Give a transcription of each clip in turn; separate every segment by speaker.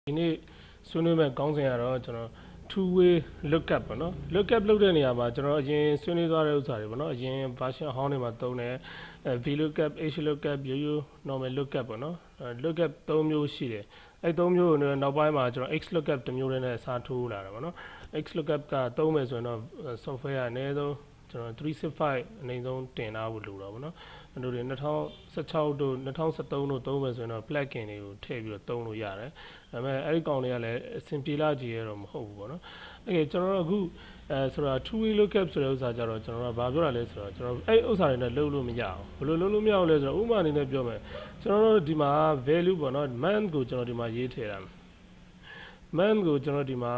Speaker 1: ဒီနေ့ဆွေးနွေးမဲ့ခေါင်းစဉ်ကတော့ကျွန်တော် two way lookup ပေါ့နော် lookup လုပ်တဲ့နေရာမှာကျွန်တော်အရင်ဆွေးနွေးသွားတဲ့ဥစ္စာတွေပေါ့နော်အရင် version ဟောင်းတွေမှာသုံးတယ်Vlookup HLookup normal lookup ပေါ့နော်lookup 3မျိုးရှိတယ်အဲ့3မျိုးကိုနောက်ပိုင်းမှာကျွန်တော် HLookup တစ်မျိုးနဲ့အစားထိုးလာတာပေါ့နော် HLookup ကသုံးမယ်ဆိုရင်တော့ software ကအနည်းဆုံးကျွန်တော်365အနည်းဆုံးတင်ထားဖို့လိုတော့ပေါ့နော်တို့တွေ2016တို့2013တို့သုံးမယ်ဆိုရင်တော့ plugin တွေကိုထည့်ပြီးတော့သုံးလို့ရတယ်ဒါပေမဲ့အဲ့ဒီကောင်တွေကလည်းအဆင်ပြေလာကြည့်ရတော့မဟုတ်ဘူးပေါ့နော်အဲ့ကျွန်တော်တို့အခုဆိုတာ two way lookup ဆိုတဲ့ဥစ္စာကြတော့ကျွန်တော်ကဘာပြောတာလဲဆိုတော့ကျွန်တော်အဲ့ဥစ္စာတွေနဲ့လုပ်လို့မရအောင်ဘယ်လိုလုပ်လို့မရအောင်လဲဆိုတော့ဥပမာအနေနဲ့ပြောမယ်ကျွန်တော်တို့ဒီမှာ value ပေါ့နော် month ကိုကျွန်တော်ဒီမှာရေးထည့်တာ month ကိုကျွန်တော်ဒီမှာ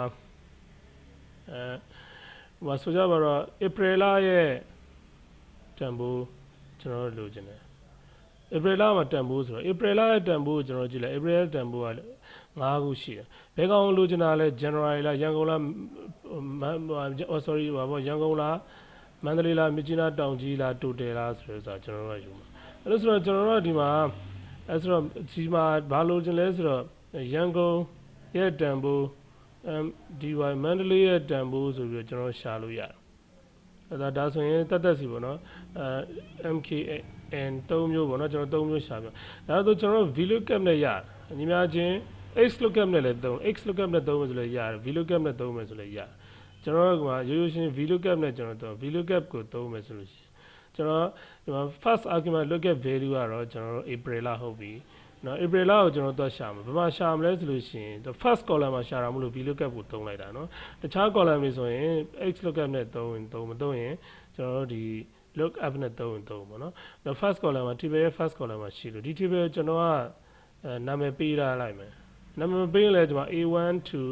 Speaker 1: ဟိုဆိုကြပါတော့ April လရဲ့တန်ဖိုးကျွန်တော်တို့လိုချင်တယ် April လမှာတန်ဖိုးဆိုတော့ April လရဲ့တန်ဖိုးကိုကျွန်တော်ကြည့်လိုက် April ရဲ့တန်ဖိုးက5ခုရှိတယ်ဘယ်ကောင်လိုချင်တာလဲ January လရန်ကုန်လsorry ဘာပေါ့ရန်ကုန်လမန္တလေးလမြစ်ကြီးနားတောင်ကြီးလတိုတယ်လားဆိုတော့ကျွန်တော်တို့ယူမှာအဲ့လိုဆိုတော့ကျွန်တော်တို့ဒီမှာအဲ့ဆိုတော့ဒီမှာဘာလိုချင်လဲဆိုတော့ရန်ကုန်ရဲ့တန်ဖိုးdy မန္တလေးရဲ့တန်ဖိုးဆိုပြီးတော့ကျွန်တော်ရှာလို့ရတယ်အဲ့ဒါဆိုရင်တက်စီပေါ့နော်MKN 3မျိုးပေါ့နော်ကျွန်တော်3မျိုးရှာပြဒါဆိုကျွန်တော် Vlookup နဲ့ရတယ်ညီမချင်း HLookup နဲ့လည်းHLookup နဲ့သုံးမယ်ဆိုလည်းရတယ် Vlookup နဲ့သုံးမယ်ဆိုလည်းရတယ်ကျွန်တော်ကရိုးရိုးရှင်း Vlookup နဲ့ကျွန်တော်Vlookup ကိုသုံးမယ်ဆိုလို့ရှိရင်ကျွန်တော်ဒီမှာ first argument lookup value ကတော့ကျွန်တော် April လဟုတ်ပြီနော် April လကိုကျွန်တော်သွားရှာမှာဘယ်မှာရှာမလဲဆိုလို့ရှိရင် the first column မှာရှာတာမလို့ Vlookup ကိုသုံးလိုက်တာနော်တခြား column တွေဆိုရင် HLookup နဲ့သုံးမသုံးရင်ကျွန်တော်တို့ဒီ lookup နဲ့သုံးပေါ့နော် the first column မှာ table ရဲ့ first column မှာရှိလို့ဒီ table ကျွန်တော်ကနာမည်ပေးထားလိုက်မယ်နာမည်ပေးရင်လည်းဒီမှာ A1 to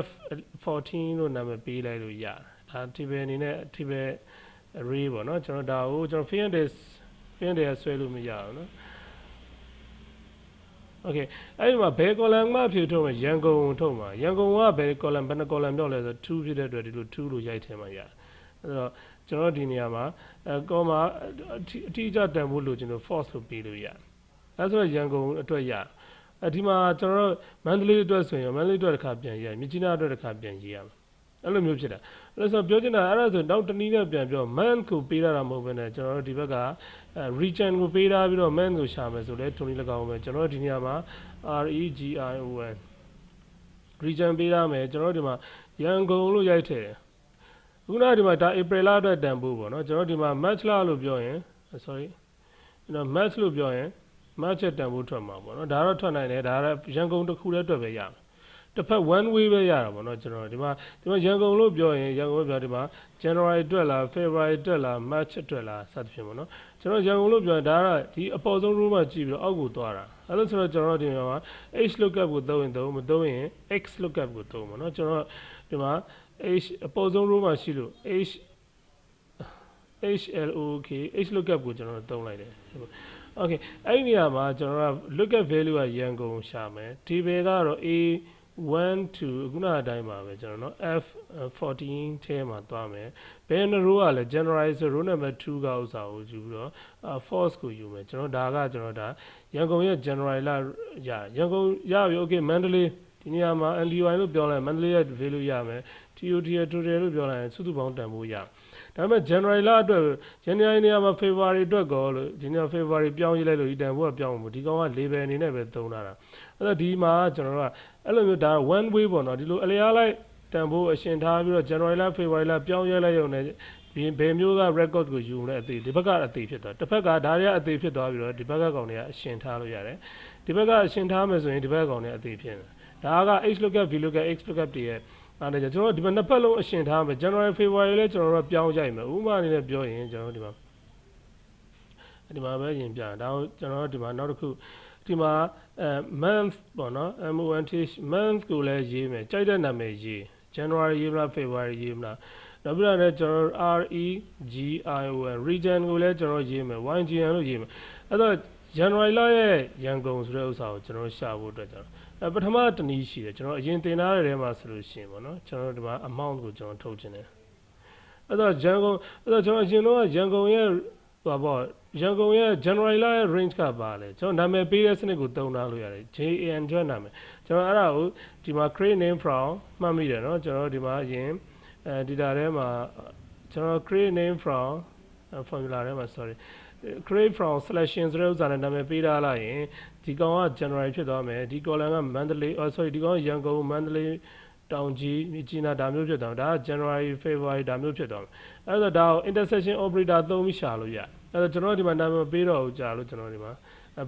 Speaker 1: F14 လို့နာမည်ပေးလိုက်လို့ရတယ်ဒါ table အနေနဲ့ table array ပေါ့နော်ကျွန်တော်ဒါကိုကျွန်တော် field day ဆွဲလို့မရအောင်နော်Okay အဲ့ဒီမှာဘယ် column မှာဖြည့်ထုတ်မှာရန်ကုန်ထုတ်မှာရန်ကုန်ကဘယ် column ဘယ်နှ column ပြောက်လဲဆို2ဖြစ်တဲ့အတွက်ဒီလို2လို့ရိုက်ထည့်မှာရတယ်အဲ့တော့ကျွန်တော်ဒီနေရာမှာcomma အတိအကျတန်ဖို့လိုချင်လို့ false လို့ပေးလို့ရတယ်အဲ့ဆိုတော့ရန်ကုန်အတွက်ရဒီမှာကျွန်တော်တို့မန္တလေးအတွက်ဆိုရင်မန္တလေးအတွက်တစ်ခါပြန်ရေးရမြစ်ကြီးနားအတွက်တစ်ခါပြန်ရေးရမယ်အဲ့လိုမျိုးဖြစ်တာအဲ့ဆိုပြောချင်တာအဲ့ဒါဆိုနောက်တနည်းနဲ့ပြန်ပြော month ကိုပေးတာမဟုတ်ဘဲနဲ့ကျွန်တော်တို့ဒီဘက်က region ကိုပေးထားပြီးတော့ month ကိုရှာမယ်ဆိုလဲထုံနည်း၎င်းပဲကျွန်တော်တို့ဒီနေရာမှာ region region ပေးထားမယ်ကျွန်တော်တို့ဒီမှာရန်ကုန်လို့ရိုက်ထည့်တယ်ခုနကဒီမှာဒါ April လအတွက်တန်ဖိုးပေါ့နော်ကျွန်တော်ဒီမှာ March လလို့ပြောရင် sorry ကျွန်တော် March လို့ပြောရင် March တန်ဖိုးထွက်မှာပေါ့နော်ဒါတော့ထွက်နိုင်တယ်ဒါကရန်ကုန်တစ်ခုတည်းအတွက်ပဲရမယ်တစ်ဖက် one way ပဲရတာပေါ့နော်ကျွန်တော်ဒီမှာရန်ကုန်လို့ပြောရင်ရန်ကုန်ပြောဒီမှာ January အတွက်လား February အတွက်လား March အတွက်လားစသဖြင့်ပေါ့နော်ကျွန်တော်ရန်ကုန်လို့ပြောရင်ဒါကဒီအပေါ်ဆုံး row မှာကြည့်ပြီးတော့အောက်ကိုသွားတာအဲ့လိုဆိုတော့ကျွန်တော်ဒီမှာ HLookup ကိုသုံးရင်မသုံးရင် HLookup ကိုသုံးပါနော်ကျွန်တော်ဒီမှာ အပေါ်ဆုံး row မှာရှိလို့ HLookup ကိုကျွန်တော်သုံးလိုက်တယ်Okay အဲ့ဒီနေရာမှာကျွန်တော်က lookup value ကရန်ကုန်ရှာမယ် table ကတော့ A1 to ခုနအတိုင်းပါပဲကျွန်တော်နော် F14 ထဲမှာသွားမယ်ဘယ်နှ row ကလဲ January ဆို row number 2ကဥစ္စာကိုယူပြီးတော့false ကိုယူမယ်ကျွန်တော်ဒါရန်ကုန်ရဲ့ January လရန်ကုန်ရပြီ Okay မန္တလေးဒီနေရာမှာ NDY လို့ပြောလိုက်မန္တလေးရဲ့ value ရမယ် TOT ရဲ့ total လို့ပြောလိုက်စုစုပေါင်းတန်ဖိုးရဒါပေမဲ့ January လအတွက် January နေရာမှာ February အတွက်ကောလို့ဒီနေရာ February ပြောင်းရေးလိုက်လို့ဒီတန်ဖိုးကပြောင်းမှာဒီကောင်က label အနေနဲ့ပဲသုံးထားတာအဲ့တော့ဒီမှာကျွန်တော်တို့ကအဲ့လိုမျိုးဒါ one way ပေါ့နော်ဒီလိုအလျားလိုက်တန်ဖိုးအရှင်ထားပြီးတော့ January လ February လပြောင်းရေးလိုက်ရုံနဲ့ဘယ်မျိုးက record ကိုယူလဲအသေးဒီဘက်ကအသေးဖြစ်သွားတစ်ဖက်ကဒါတွေကအသေးဖြစ်သွားပြီးတော့ဒီဘက်ကကောင်တွေကအရှင်ထားလို့ရတယ်ဒီဘက်ကအရှင်ထားမယ်ဆိုရင်ဒီဘက်ကကောင်တွေအသေးဖြစ်နေဒါက HLookup Vlookup HLookup တွေရဲ့အဲ့ဒါကျွန်တော်ဒီမှာနှစ်ဖက်လုံးအရှင်ထားမယ် January February လဲကျွန်တော်တို့ပြောင်းရိုက်မယ်ဥပမာအနေနဲ့ပြောရင်ကျွန်တော်ဒီမှာပဲရင်ပြဒါကျွန်တော်ဒီမှာနောက်တစ်ခုဒီမှာmonth ပေါ့နော် month ကိုလည်းရေးမယ်ကြိုက်တဲ့နာမည်ရေး January ရေးမလား February ရေးမလားနောက်ပြီးတော့လည်းကျွန်တော် REGION region ကိုလည်းကျွန်တော်ရေးမယ် YGN လို့ရေးမယ်အဲ့တော့ January လရဲ့ရန်ကုန်ဆိုတဲ့ဥစ္စာကိုကျွန်တော်ရှာဖို့အတွက်ကျွန်တော်ပထမတနည်းရှိတယ်ကျွန်တော်အရင်တင်ထားတဲ့ထဲမှာဆိုလို့ရှိရင်ပေါ့နော်ကျွန်တော်ဒီမှာ amount ကိုကျွန်တော်ထုတ်ခြင်းတယ်အဲ့တော့ကျွန်တော်အရင်တော့ရန်ကုန်ရဲ့ about Jango general range ka bale. So name PS ne go down na lo yare. JAN ကျွမ်းနာမည်ကျွန်တော်အဲ့ဒါကိုဒီမှာ create name from မှတ်မိတယ်เนาะကျွန်တော်ဒီမှာအရင် data ထဲမှာကျွန်တော် create name from formula ထဲမှာ sorry create from selection ဆိုတဲ့ဥစ္စာနဲ့နာမည်ပေးထားလိုက်ရင်ဒီကောင်က general ဖြစ်သွားမယ်ဒီ column က monthly sorry ဒီကောင်ကရန်ကုန် monthly တောင်ကြီးမြစ်ကြီးနားဒါမျိုးဖြစ်သွားတယ်ဒါက January February ဒါမျိုးဖြစ်သွားမယ်အဲ့တော့ဒါကို intersection operator သုံးပြီးရှာလို့ရအဲ့တော့ကျွန်တော်ဒီမှာနာမည်ပေးတော့ကြာလို့ကျွန်တော်ဒီမှာ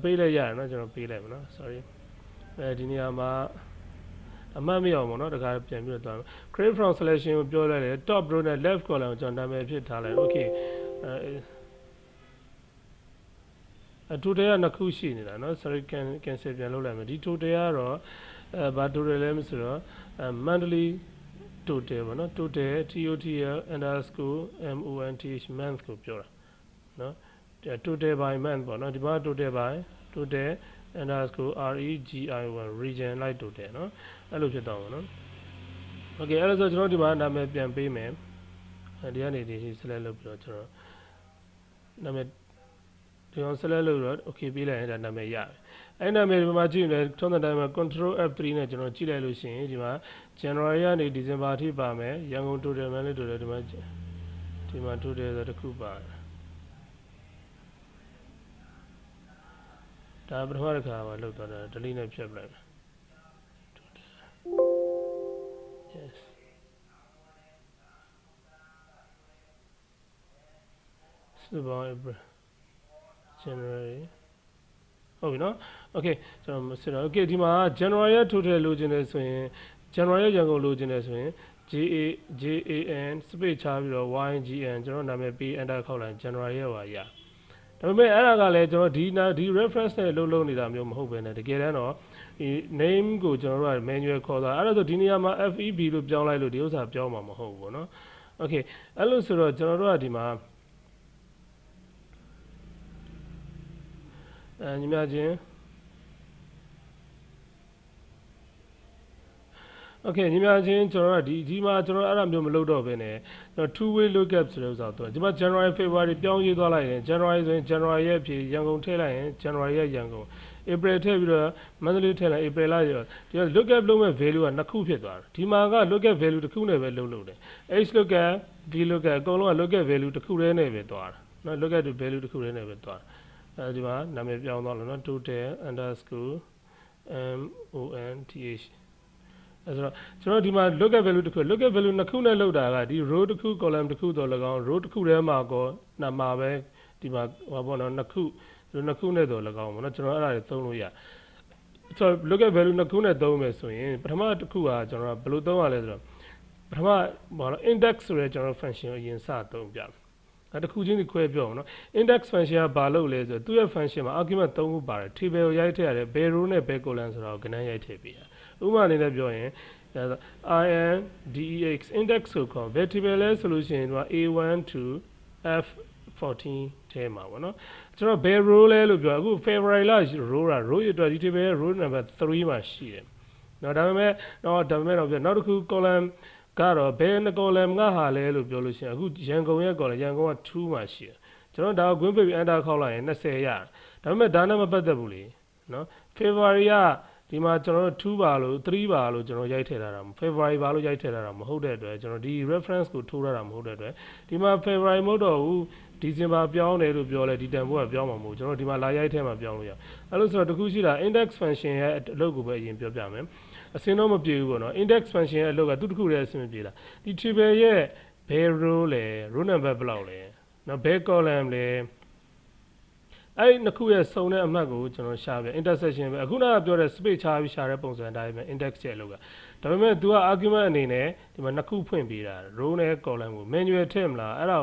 Speaker 1: ပေးလိုက်ရတယ်เนาะကျွန်တော်ပေးလိုက်မယ်เนาะ sorry ဒီနေရာမှာအမှတ်မရအောင်ပေါ့နော်တခါပြန်ပြီးတော့သွားမယ် create from selection ကိုပြောလိုက်တယ် top row နဲ့ left column ကိုကျွန်တော်နာမည်ဖြစ်ထားလိုက် okay total ကနှစ်ခုရှိနေတာเนาะ sorry cancel ပြန်လုပ်လိုက်မယ်ဒီ total ကတော့ဘာ total လဲမဆိုတော့monthly total ပေါ့နော် total total underscore month month ကိုပြောတာเนาะ total by month ပေါ့နော်ဒီမှာ total by total underscore region region လိုက် total เนาะအဲ့လိုဖြစ်တော့မှာเนาะ okay အဲ့ဒါဆိုကျွန်တော်ဒီမှာနာမည်ပြန်ပေးမယ်ဒီကနေဒီ select လုပ်ပြီးတော့ကျွန်တော်နာမည်ဒီအောင် select လုပ်တော့ okay ပေးလိုက်ရင်ဒါနာမည်ရတယ်အဲ့နာမည်ဒီမှာကြည့်ရင်ထုံးတဲ့တိုင်းမှာ control F3 နဲ့ကျွန်တော်ကြည့်လိုက်လို့ရှိရင်ဒီမှာ January ကနေ December အထိပါမယ်ရန်ကုန် total monthly total ဒီမှာ total ဆိုတစ်ခုပါတယ်ဒါပထမတစ်ခါမှာလောက်သွားတာ delete နဲ့ဖြတ်ပလိုက်မယ် yes January ဟုတ်ပြီနော် okay ကျွန်တော်ဆက်တော့ okay ဒီမှာ January ရဲ့ total လိုချင်တယ်ဆိုရင် January ရဲ့ရန်ကုန်လိုချင်တယ်ဆိုရင် JAN space ချပြီးတော့ YGN ကျွန်တော်နာမည်ပေး enter ခေါက်လိုက် January ရဲ့ပါရဒါပေမဲ့အဲ့ဒါကလည်းကျွန်တော်ဒီ reference နဲ့လုပ်နေတာမျိုးမဟုတ်ပဲねတကယ်တမ်းတော့ဒီ name ကိုကျွန်တော်တို့က manual ခေါ်တာအဲ့ဒါဆိုဒီနေရာမှာ FEB လို့ပြောင်းလိုက်လို့ဒီဥစ္စာပြောင်းမှာမဟုတ်ဘူးပေါ့နော် okay အဲ့လို့ဆိုတော့ကျွန်တော်တို့ကဒီမှာညီမချင်း okay ညီမချင်းကျွန်တော်ကဒီမှာကျွန်တော်အဲ့ဒါမျိုးမလုပ်တော့ဘဲねကျွန်တော် two way lookup ဆိုတဲ့ဥစ္စာတော့ဒီမှာ January February ပြောင်းရေးသွားလိုက်ရင် January ဆိုရင် January ရဲ့အဖြစ်ရန်ကုန်ထည့်လိုက်ရင် January ရဲ့ရန်ကုန် April ထည့်ပြီးတော့ monthly ထည့်လိုက် April လရောဒီ lookup လုပ်မဲ့ value ကနှစ်ခုဖြစ်သွားတယ်ဒီမှာက lookup value တစ်ခုနဲ့ပဲလုပ်တယ် HLookup Vlookup အကုန်လုံးက lookup value တစ်ခုတည်းနဲ့ပဲသွားတာနော် lookup value တစ်ခုတည်းနဲ့ပဲသွားတာအဲဒီမှာနာမည်ပြောင်းသွားလို့နော် total underscore monthအဲ့ဆိုတော့ကျွန်တော်ဒီမှာ lookup value တစ်ခု lookup value နှစ်ခုနဲ့လောက်တာကဒီ row တစ်ခု column တစ်ခုတော့၎င်း row တစ်ခုထဲမှာကောနာမှာပဲဒီမှာဟောပေါ့နော်နှစ်ခုနဲ့တော့၎င်းပေါ့နော်ကျွန်တော်အဲ့ဒါတွေသုံးလို့ရဆိုတော့ lookup value နှစ်ခုနဲ့သုံးမယ်ဆိုရင်ပထမတစ်ခုကကျွန်တော်ဘယ်လိုသုံးရလဲဆိုတော့ပထမဘာလို့ index ဆိုတဲ့ကျွန်တော် function ကိုအရင်စသုံးပြမယ်အဲ့တစ်ခုချင်းဒီခွဲပြောအောင်နော် index function ကဘာလုပ်လဲဆိုတော့သူ့ရဲ့ function မှာ argument 3ခုပါတယ် table ကိုရိုက်ထည့်ရတယ်ဘယ် row နဲ့ဘယ် column ဆိုတာကိုကဏ္ဍရိုက်ထည့်ပေးရဥပမာအနေနဲ့ပြောရင် index index ဆိုခေါ် variable လဲဆိုလို့ရှိရင်ဒီမှာ a1 to f14 ထဲမှာပေါ့နော်ကျွန်တော်ဘယ် row လဲလို့ပြောအခု February လ row ရအတွက်ဒီ table ရဲ့ row number 3မှာရှိတယ်နော်ဒါပေမဲ့တော့နောက်တစ်ခု column ကတော့ဘယ်နှ column ကဟာလဲလို့ပြောလို့ရှိရင်အခုရန်ကုန်ရဲ့ column ရန်ကုန်က2မှာရှိတယ်ကျွန်တော်ဒါကို green baby enter ခေါက်လိုက်ရင်20ရဒါပေမဲ့ဒါနဲ့မပတ်သက်ဘူးလေနော် February ကဒီမှာကျွန်တော်တို့2ပါလို့3ပါလို့ကျွန်တော်ရိုက်ထည့်ထားတာ February ပါလို့ရိုက်ထည့်ထားတာမဟုတ်တဲ့အတွက်ကျွန်တော်ဒီ reference ကိုထိုးထားတာမဟုတ်တဲ့အတွက်ဒီမှာ February မဟုတ်တော့ဘူး December ပြောင်းတယ်လို့ပြောလဲဒီတန်ဖိုးကပြောင်းမှာမဟုတ်ကျွန်တော်ဒီမှာလာရိုက်ထည့်မှာပြောင်းလို့ရအဲ့လိုဆိုတော့တခုရှိတာ index function ရဲ့အလုပ်ကိုပဲအရင်ပြောပြမယ်အစင်းတော့မပြေဘူးပေါ့နော် index function ရဲ့အလုပ်ကသူ့တစ်ခုတည်းအဆင်မပြေတာဒီ table ရဲ့ဘယ် row လဲ row number ဘယ်လောက်လဲနော်ဘယ် column လဲအဲ့နှစ်ခုရဲ့စုံတဲ့အမှတ်ကိုကျွန်တော်ရှာပြ intersection ပဲအခုနကပြောတဲ့ space ချပြီးရှာတဲ့ပုံစံအတိုင်းပဲ index ရဲ့အလုပ်ကဒါပေမဲ့ तू က argument အနေနဲ့ဒီမှာနှစ်ခုဖွင့်ပေးတာ row နဲ့ column ကို manual ထည့်မလားအဲ့ဒါ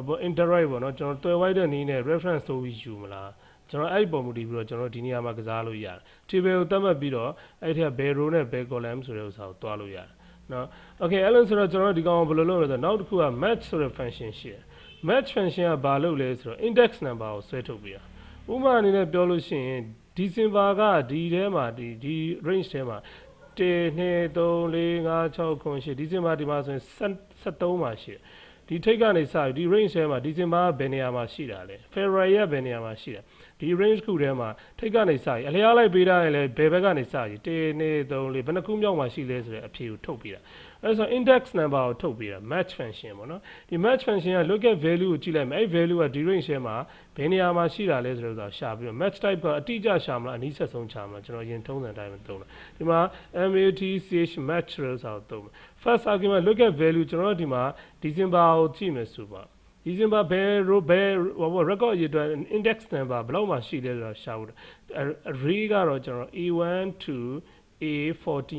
Speaker 1: ကို interact ပေါ့နော်ကျွန်တော်တွယ်ဝိုက်တဲ့နည်းနဲ့ reference ဆိုပြီးယူမလားကျွန်တော်အဲ့ဒီပုံမူတည်ပြီးတော့ကျွန်တော်ဒီနေရာမှာကစားလို့ရတယ် table ကိုသတ်မှတ်ပြီးတော့အဲ့ဒီကဘယ် row နဲ့ဘယ် column ဆိုတဲ့ဥစ္စာကိုတွားလို့ရတယ်နော် okay အဲ့လိုဆိုတော့ကျွန်တော်ဒီကောင်ကိုဘယ်လိုလုပ်လဲဆိုတော့နောက်တစ်ခုက match ဆိုတဲ့ function ရှိတယ် match function ကဘာလုပ်လဲဆိုတော့ index number ကိုဆွဲထုတ်ပေးတာဥပမာအနေနဲ့ပြောလို့ရှိရင် December ကဒီထဲမှာဒီ range ထဲမှာ1 2 3 4 5 6 9 10 December ဒီမှာဆိုရင်73မှာရှိတယ် ဒီထိတ်ကနေစပြီးဒီ range ထဲမှာဒီဇင်ဘာဘယ်နေရာမှာရှိတာလဲ February ဘယ်နေရာမှာရှိတာဒီ range ခုထဲမှာထိတ်ကနေစပြီးအလျားလိုက်ပေးထားရင်လည်းဘယ်ဘက်ကနေစပြီး1 2 3 4ဘယ်နှခုမြောက်မှာရှိလဲဆိုတဲ့အဖြေကိုထုတ်ပေးတာအဲ့ဆို index number ကိုထုတ်ပေးတာ match function ပေါ့နော်ဒီ match function က look at value ကိုကြည့်လိုက်မယ်အဲ့ value ကဒီ range ထဲမှာဘယ်နေရာမှာရှိတာလဲဆိုတော့ရှာပြီးတော့ match type ကအတိအကျရှာမလားအနည်းဆက်ဆုံးရှာမလားကျွန်တော်ရင်ထုံးစံတိုင်းမှာသုံးတာဒီမှာ match match ဆိုတာကိုသုံးမယ် first argument look at value ကျွန်တော်တို့ဒီမှာ December ကိုကြည့်မယ်ဆိုပါ December ဘယ် record ရတဲ့ index number ဘယ်လောက်မှရှိလဲဆိုတာရှာဖို့ array ကတော့ကျွန်တော် A1 to A14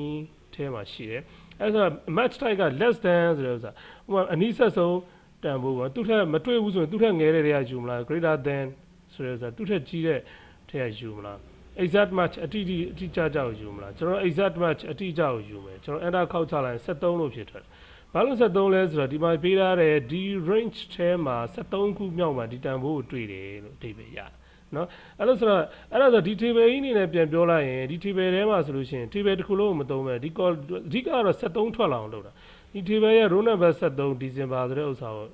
Speaker 1: ထဲမှာရှိတယ်အဲ့ဆို match type က less than ဆိုတဲ့ဥစ္စာဟိုအနည်းဆက်ဆုံးတန်ဖိုးပေါ့သူထက်မတွေ့ဘူးဆိုရင်သူထက်ငယ်တဲ့တွေကယူမလား greater than ဆိုတဲ့ဥစ္စာသူထက်ကြီးတဲ့တွေကယူမလား exact match အတိအကျကိုယူမလားကျွန်တော် exact match အတိအကျကိုယူမယ်ကျွန်တော် enter ခောက်ချလိုက်73လို့ဖြစ်ထွက်တယ်ဘာလို့73လဲဆိုတော့ဒီမှာပေးထားတဲ့ဒီ range ထဲမှာ73ခုမြောက်မှာဒီတန်ဖိုးကိုတွေ့တယ်လို့အဓိပ္ပာယ်ရတယ်နော်အဲ့လိုဆိုတော့အဲ့ဒါဆိုဒီ table ကြီးအနေနဲ့ပြန်ပြောလိုက်ရင်ဒီ table ထဲမှာဆိုလို့ရှိရင် table တစ်ခုလုံးကိုမသုံးပဲဒီ call အဓိကတော့73ထွက်လာအောင်လုပ်တာဒီ table ရဲ့ row number 73 December ဆိုတဲ့ဥစ္စာကို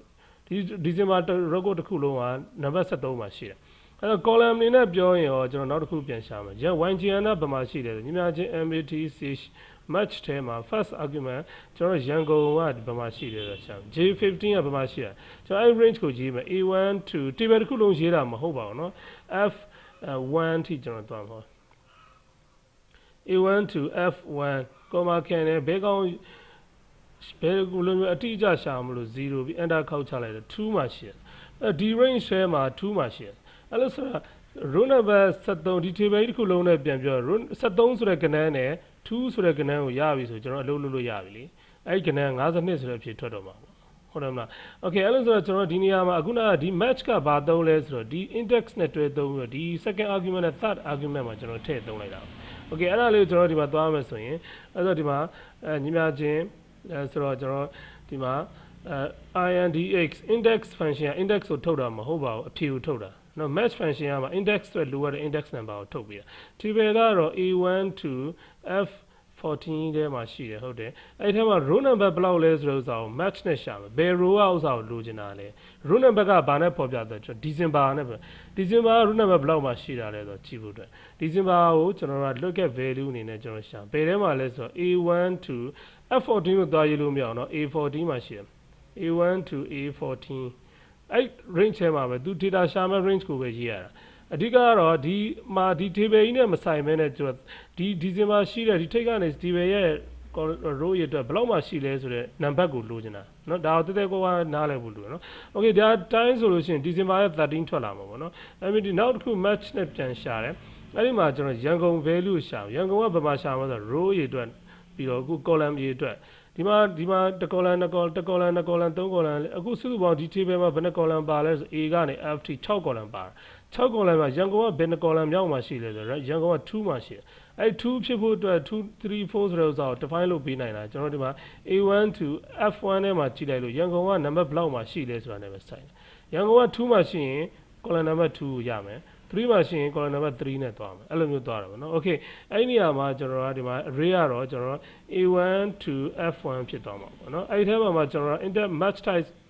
Speaker 1: ဒီ December record တစ်ခုလုံးက number 73မှာရှိတယ်အဲ့တော့ column အနေနဲ့ပြောရင်ရောကျွန်တော်နောက်တစ်ခုပြန်ရှာမယ် YGN ကဘယ်မှာရှိတယ်ညီမချင်း MATCH match ထဲမှာ first argument ကျွန်တော်ရန်ကုန်ကဘယ်မှာရှိတယ်ဆိုရှာ J15 ကဘယ်မှာရှိတာကျွန်တော်အဲ့ range ကိုရေးမယ် A1 to table တစ်ခုလုံးရေးတာမဟုတ်ပါဘူးเนาะ F1 ထိကျွန်တော်သွားမှာ A1 to F1 comma ခံတယ်ဘယ်ကောင်ဘယ်လိုမျိုးအတိအကျရှာမလို့0ပြီး enter ခောက်ချလိုက်တယ်2မှာရှိတယ်ဒီ range ထဲမှာ2မှာရှိတယ်အဲ့လိုဆိုတော့ row number 73ဒီ table တစ်ခုလုံးနဲ့ပြန်ပြော row 73ဆိုတဲ့ကဏ္ဍနဲ့2ဆိုတဲ့ကဏ္ဍကိုရပြီဆိုကျွန်တော်အလုပ်လုပ်လို့ရပြီလေအဲ့ဒီကဏ္ဍ52ဆိုတဲ့အဖြေထွက်တော့မှာပေါ့ဟုတ်တယ်မလား okay အဲ့လိုဆိုတော့ကျွန်တော်ဒီနေရာမှာအခုနကဒီ match ကဘာသုံးလဲဆိုတော့ဒီ index နဲ့တွဲသုံးပြီးတော့ဒီ second argument နဲ့ third argument မှာကျွန်တော်ထည့်သုံးလိုက်တာ okay အဲ့ဒါလေးကိုကျွန်တော်ဒီမှာသွားမယ်ဆိုရင်အဲ့တော့ဒီမှာညီမချင်းဆိုတော့ကျွန်တော်ဒီမှာINDX index function index ကိုထုတ်တာမဟုတ်ပါဘူးအဖြေကိုထုတ်တာနော် match function ကမှာ index အတွက်လိုရတဲ့ index number ကိုထုတ်ပေးတာ table ကတော့ A1 to F14 ထဲမှာရှိတယ်ဟုတ်တယ်အဲ့ဒီထဲမှာ row number ဘယ်လောက်လဲဆိုတဲ့ဥစ္စာကို match နဲ့ရှာမယ်ဘယ် row ကဥစ္စာကိုလိုချင်တာလဲ row number ကဘာနဲ့ဖော်ပြတယ်ကျွန်တော် December နဲ့ပဲ December row number ဘယ်လောက်မှရှိတာလဲဆိုတော့ကြည့်ဖို့အတွက် December ကိုကျွန်တော်က look at value အနေနဲ့ကျွန်တော်ရှာဘယ်ထဲမှာလဲဆိုတော့ A1 to F14 ကိုသွားရေးလို့မရအောင်နော် A14 မှာရှိတယ် A1 to A14 အဲ့ range ထဲမှာပဲသူ data ရှာမဲ့ range ကိုပဲရေးရတာအဓိကကတော့ဒီမှာဒီ table ကြီးနဲ့မဆိုင်မဲနဲ့ကျွန်တော်ဒီ December ရှိတဲ့ဒီထိတ်ကနေ table ရဲ့ row ရအတွက်ဘယ်လောက်မှရှိလဲဆိုတဲ့ number ကိုလိုချင်တာเนาะဒါကိုတက်တက်ကွာနားလည်ဖို့လိုเนาะ okay ဒါ time ဆိုလို့ရှိရင် December ရဲ့13ထွက်လာမှာပေါ့เนาะအဲ့ဒီနောက်တစ်ခု match နဲ့ပြန်ရှာတယ်အဲ့ဒီမှာကျွန်တော်ရန်ကုန် value ရှာရန်ကုန်ကဘယ်မှာရှာမှာဆို row ရအတွက်ပြီးတော့အခု column ရအတွက်ဒီမှာတစ် column 2 column တစ် column 2 column 3 column အခုစုစုပေါင်းဒီ table မှာဘယ်နှ column ပါလဲဆို A ကနေ F ထိ6 column ပါ6 column မှာရန်ကုန်ကဘယ်နှ column မြောက်မှာရှိလဲဆိုတော့ရန်ကုန်က2မှာရှိတယ်အဲ့2ဖြစ်ဖို့အတွက်2 3 4ဆိုတဲ့ဥစ္စာကို define လုပ်ပေးနိုင်တာကျွန်တော်ဒီမှာ A1 to F1 ထဲမှာကြည့်လိုက်လို့ရန်ကုန်က number ဘယ်လောက်မှာရှိလဲဆိုတာနဲ့ပဲဆိုင်ရန်ကုန်က2မှာရှိရင် column number 2ကိုရမယ်3မှာရှိရင် column number 3နဲ့သွားမယ်အဲ့လိုမျိုးသွားတာပေါ့နော် okay အဲ့ဒီနေရာမှာကျွန်တော်ကဒီမှာ array ကတော့ကျွန်တော် A1 to F1 ဖြစ်သွားမှာပေါ့နော်အဲ့ဒီထဲမှာကျွန်တော် index match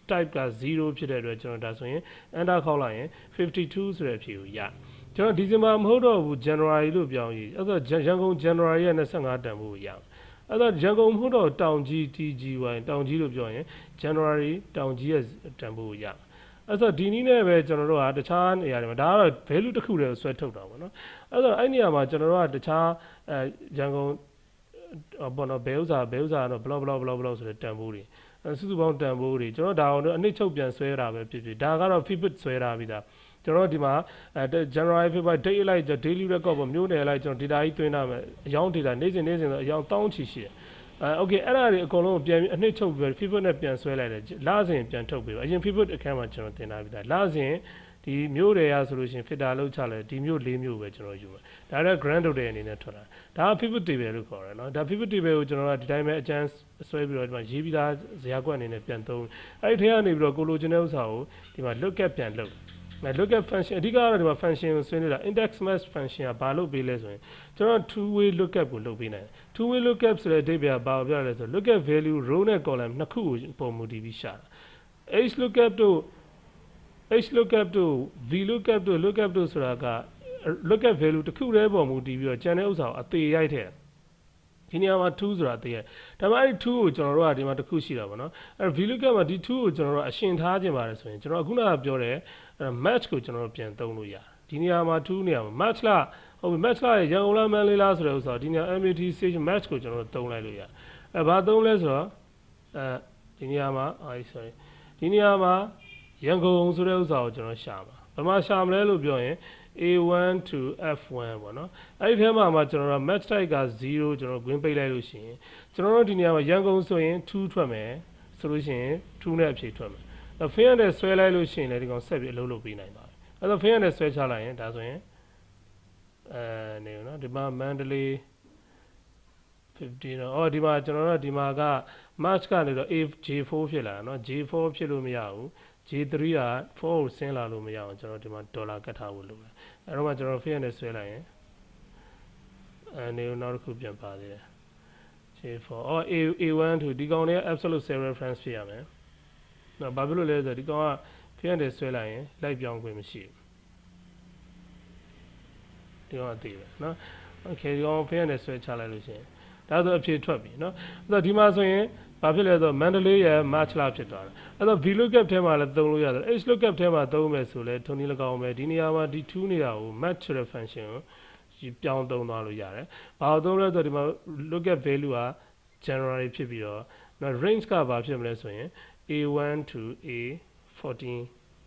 Speaker 1: type က0ဖြစ်တဲ့အတွက်ကျွန်တော်ဒါဆိုရင် enter ခေါက်လိုက်ရင်52ဆိုတဲ့အဖြေကိုရကျွန်တော် December မဟုတ်တော့ဘူး January လို့ပြောင်းရေးအဲ့တော့ရန်ကုန် January ရဲ့25တန်ဖိုးကိုရအဲ့တော့ရန်ကုန်မဟုတ်တော့တောင်ကြီး TGY တောင်ကြီးလို့ပြောရင် January တောင်ကြီးရဲ့တန်ဖိုးကိုရအဲ့ဆိုဒီနည်းနဲ့ပဲကျွန်တော်တို့ကတခြားနေရာတွေမှာဒါကတော့ value တစ်ခုတည်းကိုဆွဲထုတ်တာပေါ့နော်အဲ့တော့အဲ့နေရာမှာကျွန်တော်တို့ကတခြားရန်ကုန်ဘောနော်ဘယ်ဥစ္စာတော့ဘလောက်ဆိုတဲ့တန်ဖိုးတွေစုစုပေါင်းတန်ဖိုးတွေကျွန်တော်ဒါအောင်အနည်းချုပ်ပြန်ဆွဲတာပဲဖြစ်ဖြစ်ဒါကတော့ fibit ဆွဲတာပြီးသားကျွန်တော်ဒီမှာJanuary February date လိုက် daily record ပေါ့မျိုးနယ်လိုက်ကျွန်တော် data ကြီးသွင်းထားမယ်အယောင်း data နေ့စဉ်ဆိုအယောင်း1000ချီရှိတယ်okay အဲ့ဒါတွေအကုန်လုံးပြန်ပြီးအနှစ်ချုပ်ပြီး pivot နဲ့ပြန်ဆွဲလိုက်တယ်လစဉ်ပြန်ထုတ်ပြီးအရင် pivot အခန်းမှာကျွန်တော်တင်ထားပြီးသားလစဉ်ဒီမျိုးတွေရဆိုလို့ရှိရင် filter လောက်ချလိုက်ဒီမျိုး၄မျိုးပဲကျွန်တော်ယူမယ်ဒါလည်း grand total အနေနဲ့ထွက်တာဒါက pivot table လို့ခေါ်တယ်เนาะဒါ pivot table ကိုကျွန်တော်ကဒီတိုင်းပဲအကျန်းဆွဲပြီးတော့ဒီမှာရေးပြီးသားဇာတ်ကွက်အနေနဲ့ပြန်သုံးအဲ့ဒီထဲကနေပြီးတော့ကိုလိုချင်တဲ့ဥစ္စာကိုဒီမှာ lookup ပြန်လုပ်lookup function အဓိကတော့ဒီမှာ function ကိုဆွဲနေတာ index match function ကဘာလုပ်ပေးလဲဆိုရင်ကျွန်တော် two way lookup ကိုလုပ်ပေးနိုင်တယ် two way lookup ဆိုတဲ့အဓိပ္ပာယ်ကဘာပြောလဲဆို lookup value row နဲ့ column နှစ်ခုကိုပုံမူတည်ပြီးရှာတာ HLookup to HLookup to Vlookup to Lookup to ဆိုတာက lookup value တစ်ခုတည်းပေါ်မူတည်ပြီးတော့ကျန်တဲ့ဥစ္စာကိုအသေးရိုက်ထည့်ဒီနေရာမှာ2ဆိုတာသေးရဒါမှအဲ့ဒီ2ကိုကျွန်တော်တို့ကဒီမှာတစ်ခုရှိတာပေါ့နော်အဲ့ Vlookup မှာဒီ2ကိုကျွန်တော်တို့အရှင်ထားခြင်းပါတယ်ဆိုရင်ကျွန်တော်ခုနကပြောတဲ့ match ကိုကျွန်တော်တို့ပြန်သုံးလို့ရတယ်ဒီနေရာမှာ2နေရာမှာ match လားဟုတ်ပြီ match လားရန်ကုန်လားမန္တလေးလားဆိုတဲ့ဥစ္စာဒီနေရာ MAT stage match ကိုကျွန်တော်တို့သုံးလိုက်လို့ရတယ်အဲ့ဘာသုံးလဲဆိုတော့ဒီနေရာမှာ sorry ဒီနေရာမှာရန်ကုန်ဆိုတဲ့ဥစ္စာကိုကျွန်တော်ရှာမှာဘယ်မှာရှာမလဲလို့ပြောရင် A1 to F1 ပေါ့နော်အဲ့ဒီထဲမှာကျွန်တော်တို့ match type က0ကျွန်တော်ဝင်ပိတ်လိုက်လို့ရှိရင်ကျွန်တော်တို့ဒီနေရာမှာရန်ကုန်ဆိုရင်2ထွက်မယ်ဆိုလို့ရှိရင်2နဲ့အဖြေထွက်မယ်အဲ့ fin နဲ့ဆွဲလိုက်လို့ရှိရင်လည်းဒီကောင်ဆက်ပြီးအလုပ်လုပ်ပေးနိုင်ပါတယ်အဲ့တော့ fin နဲ့ဆွဲချလိုက်ရင်ဒါဆိုရင်နေနော်ဒီမှာမန္တလေး15တော့ဒီမှာကျွန်တော်တို့ဒီမှာက match ကနေတော့ J4 ဖြစ်လာနော် J4 ဖြစ်လို့မရဘူးJ3 က4ကိုဆင်းလာလို့မရအောင်ကျွန်တော်ဒီမှာဒေါ်လာကတ်ထားဖို့လုပ်တယ်အဲ့တော့မှကျွန်တော် fee နဲ့ဆွဲလိုက်ရင်နေနောက်တစ်ခုပြန်ပါသေးတယ် J4 A1 to ဒီကောင်လေး absolute cell reference ဖြစ်ရမယ်နော်ဘာဖြစ်လို့လဲဆိုတော့ဒီကောင်က fee နဲ့ဆွဲလိုက်ရင်လိုက်ပြောင်းခွင့်မရှိဘူးဒီကောင်အသေးပဲနော် okay ဒီကောင် fee နဲ့ဆွဲချလိုက်လို့ရှိရင်ဒါဆိုအဖြေထွက်ပြီနော်အဲ့တော့ဒီမှာဆိုရင်ဘာဖြစ်လဲဆိုတော့မန္တလေးရဲ့ match လားဖြစ်သွားတယ်အဲ့တော့ Vlookup ထဲမှာလည်းသုံးလို့ရတယ် HLookup ထဲမှာသုံးမယ်ဆိုလဲထုံနည်း၎င်းပဲဒီနေရာမှာဒီ2နေရာကို match ဆိုတဲ့ function ကိုပြောင်းသုံးသွားလို့ရတယ်ဘာလို့သုံးလဲဆိုတော့ဒီမှာ lookup value က generally ဖြစ်ပြီးတော့နော် range ကဘာဖြစ်မလဲဆိုရင် A1 to A14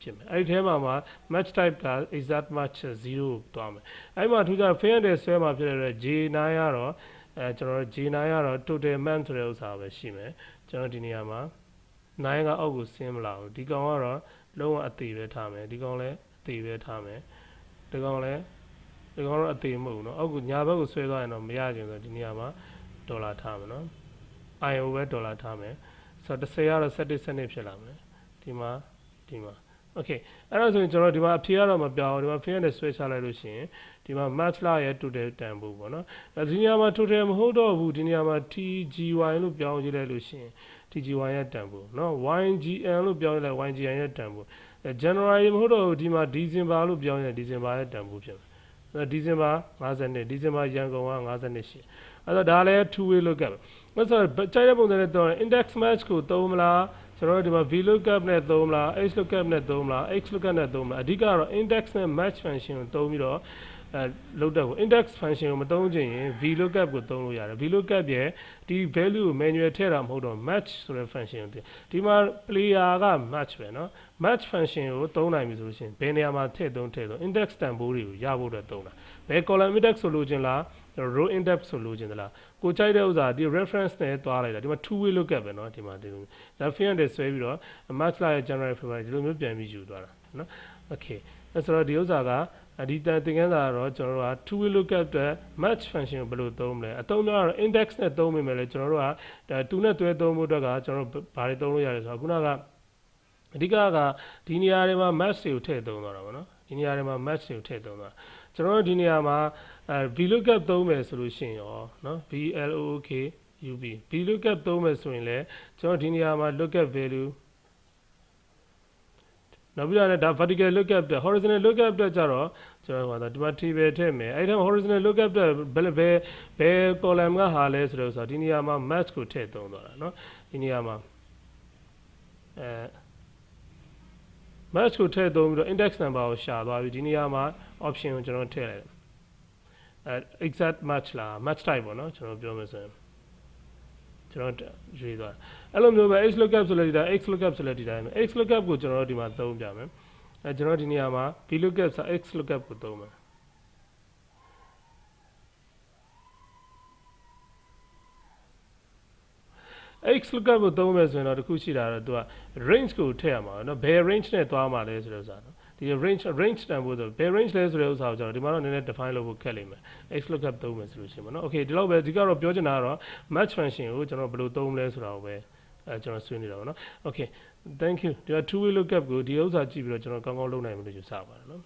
Speaker 1: ဖြစ်မယ်အဲ့ဒီထဲမှာ match type က exact match 0သွားမယ်အဲ့မှာထူးခြား fin နဲ့ဆွဲမှာဖြစ်တဲ့ J9 ကတော့ကျွန်တော် J9 ကတော့ total man ဆိုတဲ့ဥစ္စာပဲရှိမယ်ကျွန်တော်ဒီနေရာမှာ9ကအောက်ကိုဆင်းမလာဘူးဒီကောင်ကတော့လုံးဝအသေးပဲထားမယ်ဒီကောင်လည်းအသေးပဲထားမယ်ဒီကောင်တော့အသေးမဟုတ်ဘူးเนาะအောက်ကိုညာဘက်ကိုဆွဲသွားရင်တော့မရချင်ဆိုဒီနေရာမှာဒေါ်လာထားမယ်เนาะ IO ပဲဒေါ်လာထားမယ်ဆိုတော့10ကတော့17စနစ်ဖြစ်လာမယ်ဒီမှာokay အဲ့ဒါဆိုရင်ကျွန်တော်ဒီမှာအဖြေကတော့မပြောင်းဒီမှာ fin နဲ့ဆွဲချလိုက်လို့ရှိရင်ဒီမှာ match လာရဲ့ total တန်ဖို့ပေါ့နော်ဒီနေရာမှာ total မဟုတ်တော့ဘူးဒီနေရာမှာ TGY လို့ပြောင်းကြည့်လိုက်လို့ရှိရင် TGY ရဲ့တန်ဖို့နော် YGN လို့ပြောင်းလိုက် YGN ရဲ့တန်ဖို့January မဟုတ်တော့ဘူးဒီမှာ December လို့ပြောင်းရင် December ရဲ့တန်ဖို့ဖြစ်မယ်December 52 December ရန်ကုန်က58အဲ့တော့ဒါလည်း two way lookup အဲ့ဆိုကြိုက်တဲ့ပုံစံနဲ့တော့ index match ကိုသုံးမလားကျွန်တော်တို့ဒီမှာ Vlookup နဲ့သုံးမလား HLookup နဲ့သုံးမလား HLookup နဲ့သုံးမလားအဓိကတော့ index နဲ့ match function ကိုသုံးပြီးတော့လုပ်တော့ index function ကိုမသုံးချင်ရင် Vlookup ကိုသုံးလို့ရတယ် Vlookup ရဲ့ဒီ value ကို manual ထည့်တာမဟုတ်တော့ match ဆိုတဲ့ function ကိုဒီမှာ player က match ပဲเนาะ match function ကိုသုံးနိုင်ပြီဆိုလို့ရှိရင်ဘယ်နေရာမှာထည့်သုံး index တန်ဖိုးတွေကိုရဖို့အတွက်သုံးတာဘယ် column index ဆိုလို့ချင်းလား row index ဆိုလို့ချင်းသလားကိုကြိုက်တဲ့ဥစ္စာဒီ reference နဲ့သွားလိုက်တာဒီမှာ two way lookup ပဲเนาะဒီမှာဒီလိုဒါ fin နဲ့ဆွဲပြီးတော့ match လာရဲ့ January February ဒီလိုမျိုးပြန်ပြီးယူသွားတာเนาะ okay အဲ့ဆိုတော့ဒီဥစ္စာကဒီသင်ခန်းစာကတော့ကျွန်တော်တို့က two way lookup အတွက် match function ကိုဘယ်လိုသုံးမလဲအသုံးတော့ index နဲ့သုံးမိမယ်လေကျွန်တော်တို့က2နဲ့တွဲသုံးဖို့အတွက်ကကျွန်တော်တို့ဘာတွေသုံးလို့ရလဲဆိုတော့ခုနကအဓိကကဒီနေရာတွေမှာ match တွေကိုထည့်သုံးသွားတာပေါ့နော်ဒီနေရာတွေမှာ match တွေကိုထည့်သုံးသွားကျွန်တော်တို့ဒီနေရာမှာVlookup သုံးမယ်ဆိုလို့ရှိရင်ရောနော် VLOOKUP Vlookup သုံးမယ်ဆိုရင်လည်းကျွန်တော်ဒီနေရာမှာ lookup valueနောက်ပြီးတော့ဒါ vertical lookup တဲ့ horizontal lookup တဲ့ကြတော့ကျွန်တော်ဒီမှာ table ထည့်မယ်အဲ့ဒါ horizontal lookup တဲ့ဘယ် column ကဟာလဲဆိုတော့ဒီနေရာမှာ match ကိုထည့်သုံးသွားတာเนาะဒီနေရာမှာmatch ကိုထည့်သုံးပြီးတော့ index number ကိုရှာသွားပြီးဒီနေရာမှာ option ကိုကျွန်တော်ထည့်လိုက်တယ်exact match လား match type ပေါ့เนาะကျွန်တော်ပြောမယ်ဆိုရင်ကျွန်တော်ရွေးသွားအဲ့လိုမျိုးပဲ HLookup ဆိုလည်းဒီတိုင်း HLookup ဆိုလည်းဒီတိုင်းပဲ HLookup ကိုကျွန်တော်တို့ဒီမှာသုံးပြမယ်ကျွန်တော်ဒီနေရာမှာ Vlookup ဆို HLookup ကိုသုံးမယ်HLookup ကိုသုံးမယ်ဆိုရင်တော့တခုရှိတာတော့သူက range ကိုထည့်ရမှာเนาะဘယ် range နဲ့သွားမှာလဲဆိုတဲ့ဥစ္စာเนาะဒီ range တန်ဖို့ဆိုဘယ် range လဲဆိုတဲ့ဥစ္စာကိုကျွန်တော်ဒီမှာတော့နည်းနည်း define လုပ်ဖို့ခက်လိမ့်မယ် HLookup သုံးမယ်ဆိုလို့ရှိရင်ပေါ့နော် okay ဒီလောက်ပဲဒီကတော့ပြောချင်တာကတော့ match function ကိုကျွန်တော်ဘယ်လိုသုံးမလဲဆိုတာကိုပဲကျွန်တော်ဆွေးနေတာပေါ့နော် okay thank you ဒီ two way lookup ကိုဒီဥစ္စာကြည့်ပြီးတော့ကျွန်တော်ကောင်းကောင်းလုပ်နိုင်မယ်လို့ယူဆပါတယ်နော်